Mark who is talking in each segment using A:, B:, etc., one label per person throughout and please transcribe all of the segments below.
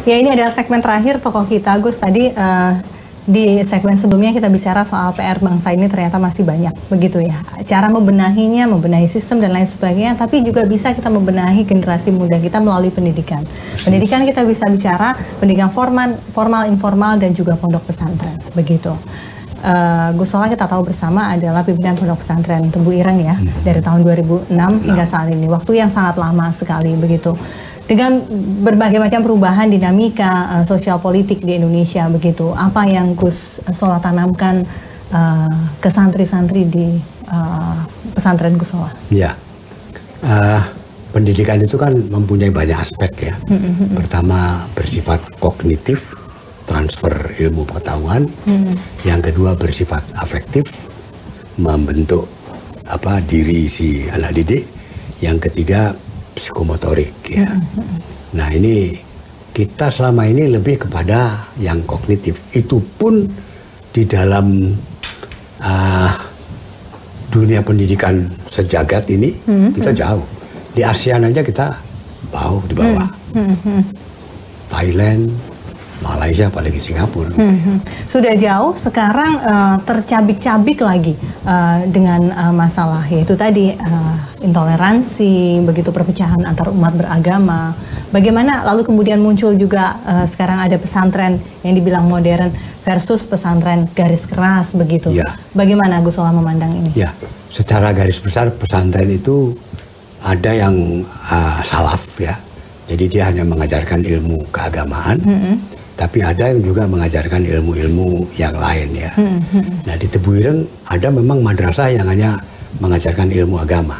A: Ya, ini adalah segmen terakhir tokoh kita, Gus. Tadi di segmen sebelumnya kita bicara soal PR bangsa ini ternyata masih banyak, begitu ya. Cara membenahinya, membenahi sistem dan lain sebagainya, tapi juga bisa kita membenahi generasi muda kita melalui pendidikan. Pendidikan kita bisa bicara pendidikan formal, informal, dan juga pondok pesantren, begitu. Gus Solah kita tahu bersama adalah pimpinan pondok pesantren Tebu Ireng ya, dari tahun 2006 hingga saat ini. Waktu yang sangat lama sekali, begitu. Dengan berbagai macam perubahan dinamika sosial politik di Indonesia, begitu. Apa yang Gus Solah tanamkan ke santri-santri di pesantren Gus Solah?
B: Ya, pendidikan itu kan mempunyai banyak aspek ya. Pertama bersifat kognitif, transfer ilmu pengetahuan. Yang kedua bersifat afektif, membentuk diri si anak didik. Yang ketiga psikomotorik ya. Nah, ini kita selama ini lebih kepada yang kognitif. Itu pun di dalam dunia pendidikan sejagat ini kita jauh. Di ASEAN aja kita di bawah. Thailand, Malaysia, apalagi Singapura.
A: Sudah jauh, sekarang tercabik-cabik lagi dengan masalah yaitu tadi intoleransi, begitu perpecahan antar umat beragama. Bagaimana lalu kemudian muncul juga sekarang ada pesantren yang dibilang modern versus pesantren garis keras, begitu. Ya. Bagaimana Gus Solah memandang ini? Ya,
B: secara garis besar pesantren itu ada yang salaf ya. Jadi dia hanya mengajarkan ilmu keagamaan. Tapi ada yang juga mengajarkan ilmu-ilmu yang lain ya. Nah, di Tebu Ireng ada memang madrasah yang hanya mengajarkan ilmu agama.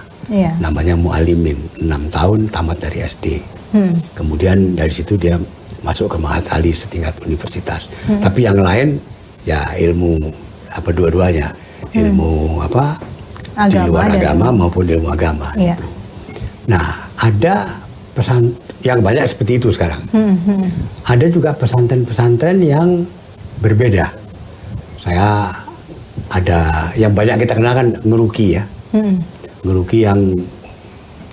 B: Namanya Mu'alimin, 6 tahun tamat dari SD. Kemudian dari situ dia masuk ke Ma'had Ali setingkat universitas. Tapi yang lain ya ilmu dua-duanya. Ilmu di luar agama maupun ilmu agama. Gitu. Nah, ada pesan yang banyak seperti itu sekarang. Ada juga pesantren-pesantren yang berbeda. Saya ada yang banyak kita kenal kan Ngeruki ya. Ngeruki yang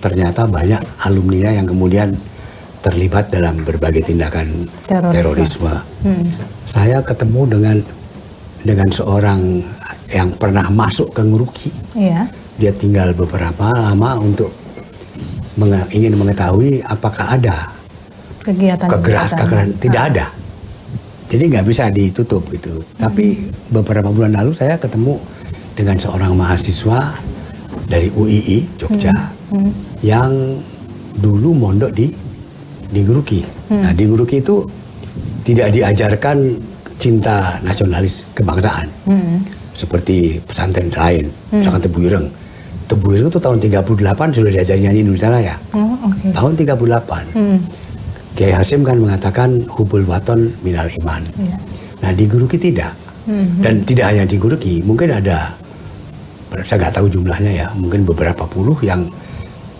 B: ternyata banyak alumninya yang kemudian terlibat dalam berbagai tindakan terorisme. Saya ketemu dengan seorang yang pernah masuk ke Ngeruki. Dia tinggal beberapa lama untuk ingin mengetahui apakah ada kekerasan. Tidak ada. Jadi nggak bisa ditutup gitu. Tapi beberapa bulan lalu saya ketemu dengan seorang mahasiswa dari UII Jogja yang dulu mondok di Ngeruki. Nah, di Ngeruki itu tidak diajarkan cinta nasionalis kebangsaan seperti pesantren lain, misalkan Tebu Ireng. Tebu Ireng itu tahun 38 sudah diajari nyanyi Indonesia Raya. Tahun 38. Kiai Hasim kan mengatakan hubul waton minal iman. Nah, di Ngeruki tidak. Dan tidak hanya di Ngeruki, mungkin ada, saya nggak tahu jumlahnya ya, mungkin beberapa puluh yang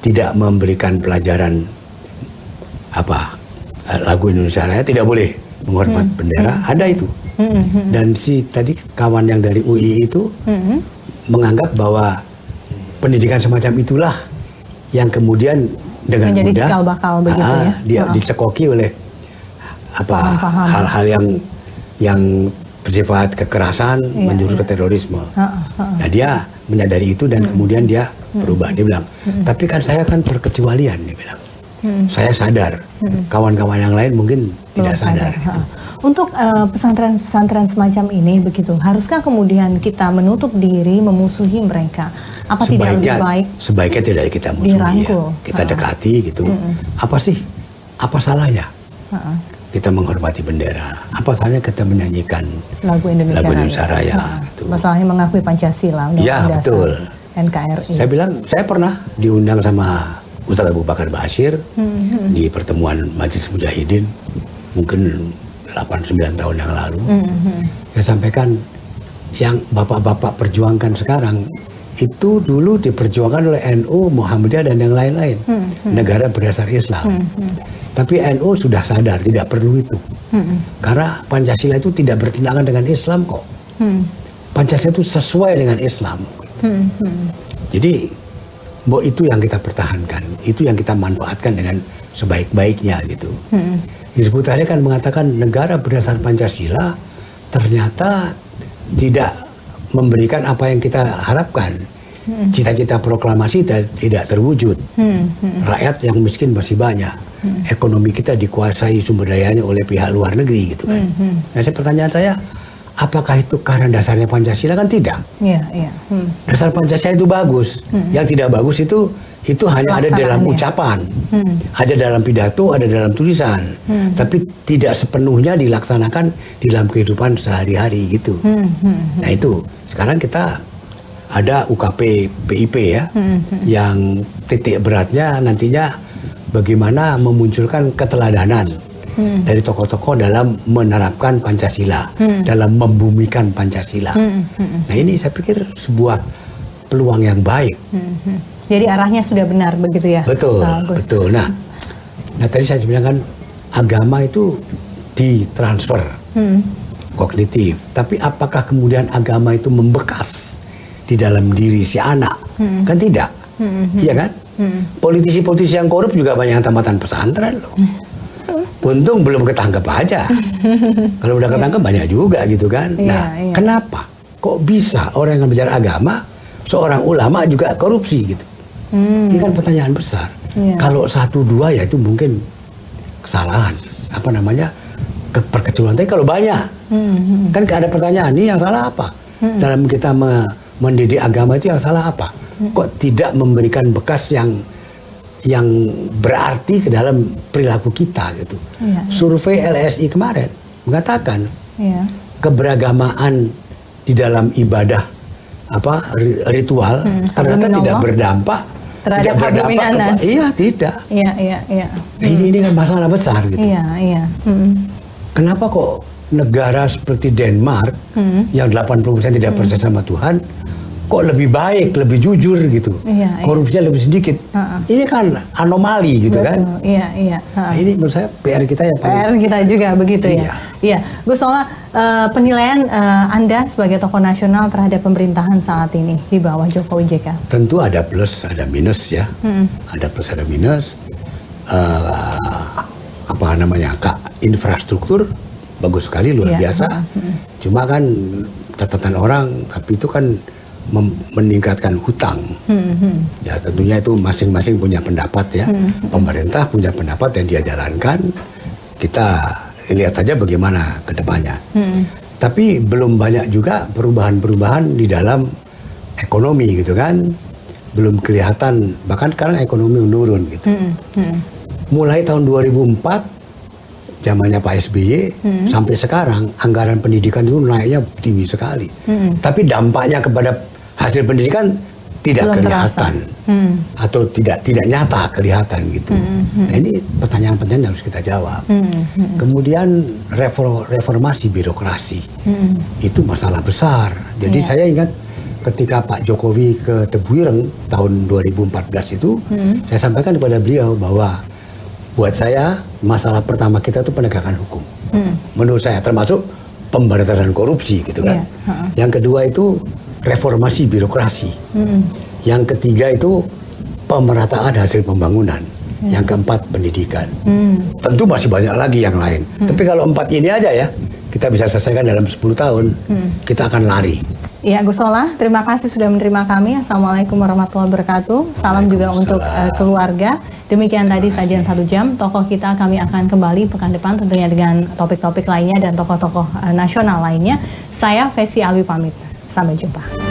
B: tidak memberikan pelajaran lagu Indonesia Raya, tidak boleh menghormat bendera, ada itu. Dan si tadi kawan yang dari UI itu menganggap bahwa pendidikan semacam itulah yang kemudian dengan
A: menjadi
B: mudah
A: cikal bakal begitu ya.
B: Dia dicekoki oleh hal-hal yang bersifat kekerasan menjurus ke terorisme. Nah, dia menyadari itu dan kemudian dia berubah. Dia bilang, tapi kan saya kan perkecualian, dia bilang. Saya sadar, kawan-kawan yang lain mungkin tidak sadar. Gitu.
A: Untuk pesantren-pesantren semacam ini begitu, haruskah kemudian kita menutup diri, memusuhi mereka? Apa tidak lebih baik?
B: Sebaiknya tidak kita musuhi ya. Kita dekati gitu. Apa salahnya? Kita menghormati bendera. Apa salahnya kita menyanyikan lagu Indonesia Raya? Gitu.
A: Masalahnya mengakui Pancasila,
B: ya, betul.
A: NKRI.
B: Saya bilang, saya pernah diundang sama Ustadz Abu Bakar Bashir di pertemuan Majelis Mujahidin mungkin 8-9 tahun yang lalu. Saya sampaikan yang bapak-bapak perjuangkan sekarang itu dulu diperjuangkan oleh NU, Muhammadiyah dan yang lain-lain. Negara berdasar Islam. Tapi NU sudah sadar tidak perlu itu. Karena Pancasila itu tidak bertentangan dengan Islam kok. Pancasila itu sesuai dengan Islam. Jadi bahwa itu yang kita pertahankan, itu yang kita manfaatkan dengan sebaik-baiknya gitu. Hizbut Tahrir kan mengatakan negara berdasar Pancasila ternyata tidak memberikan apa yang kita harapkan. Cita-cita proklamasi tidak terwujud. Rakyat yang miskin masih banyak. Ekonomi kita dikuasai sumber dayanya oleh pihak luar negeri gitu kan. Nah, pertanyaan saya, apakah itu karena dasarnya Pancasila? Kan tidak. Dasar Pancasila itu bagus. Yang tidak bagus itu hanya ada dalam ucapan, ada dalam pidato, ada dalam tulisan, tapi tidak sepenuhnya dilaksanakan di dalam kehidupan sehari-hari gitu. Nah itu sekarang kita ada UKP PIP ya, yang titik beratnya nantinya bagaimana memunculkan keteladanan dari tokoh-tokoh dalam menerapkan Pancasila, dalam membumikan Pancasila. Nah ini saya pikir sebuah peluang yang baik.
A: Jadi arahnya sudah benar begitu ya?
B: Betul, betul. Nah tadi saya bilang kan agama itu ditransfer kognitif, tapi apakah kemudian agama itu membekas di dalam diri si anak? Kan tidak, iya kan? Politisi-politisi yang korup juga banyak yang tamatan pesantren loh. Untung belum ketangkep aja. Kalau udah ketangkep banyak juga gitu kan. Nah, kenapa? Kok bisa orang yang bicara agama, seorang ulama juga korupsi gitu? Ini kan pertanyaan besar. Kalau 1-2 ya itu mungkin kesalahan, apa namanya, perkecualian. Tapi kalau banyak, kan ada pertanyaan, ini yang salah apa? Dalam kita mendidik agama itu yang salah apa? Kok tidak memberikan bekas yang berarti ke dalam perilaku kita gitu? Survei LSI kemarin mengatakan keberagamaan di dalam ibadah ritual ternyata tidak berdampak
A: terhadap Anas.
B: Iya, tidak.
A: Iya.
B: Ini kan masalah besar gitu.
A: Iya.
B: Kenapa kok negara seperti Denmark yang 80% tidak percaya sama Tuhan kok lebih baik, lebih jujur gitu. Korupsinya lebih sedikit. Ini kan anomali gitu. Betul, kan.
A: Iya.
B: Ini menurut saya PR kita yang
A: PR kita juga begitu ya. Iya. Gus Solah, penilaian Anda sebagai tokoh nasional terhadap pemerintahan saat ini di bawah Jokowi JK?
B: Tentu ada plus, ada minus ya. Ada plus, ada minus. Infrastruktur bagus sekali, luar biasa. Cuma kan catatan orang, tapi itu kan meningkatkan hutang. Ya tentunya itu masing-masing punya pendapat ya. Pemerintah punya pendapat yang dia jalankan. Kita lihat aja bagaimana ke depannya. Tapi belum banyak juga perubahan-perubahan di dalam ekonomi gitu kan. Belum kelihatan, bahkan sekarang ekonomi menurun gitu. Mulai tahun 2004 zamannya Pak SBY sampai sekarang anggaran pendidikan itu naiknya tinggi sekali. Tapi dampaknya kepada hasil pendidikan tidak belum kelihatan atau tidak nyata kelihatan gitu. Nah ini pertanyaan-pertanyaan yang harus kita jawab. Kemudian reformasi birokrasi itu masalah besar. Jadi saya ingat ketika Pak Jokowi ke Tebuireng tahun 2014 itu, saya sampaikan kepada beliau bahwa buat saya masalah pertama kita itu penegakan hukum. Menurut saya termasuk pemberantasan korupsi gitu kan. Yang kedua itu reformasi birokrasi. Yang ketiga itu pemerataan hasil pembangunan. Yang keempat pendidikan. Tentu masih banyak lagi yang lain. Tapi kalau 4 ini aja ya, kita bisa selesaikan dalam 10 tahun. Kita akan lari.
A: Ya, Gus Solah, terima kasih sudah menerima kami. Assalamualaikum warahmatullahi wabarakatuh. Salam juga untuk keluarga. Demikian tadi sajian 1 jam. Tokoh kita kami akan kembali pekan depan tentunya dengan topik-topik lainnya dan tokoh-tokoh nasional lainnya. Saya Fesi Alwi pamit. Sampai jumpa.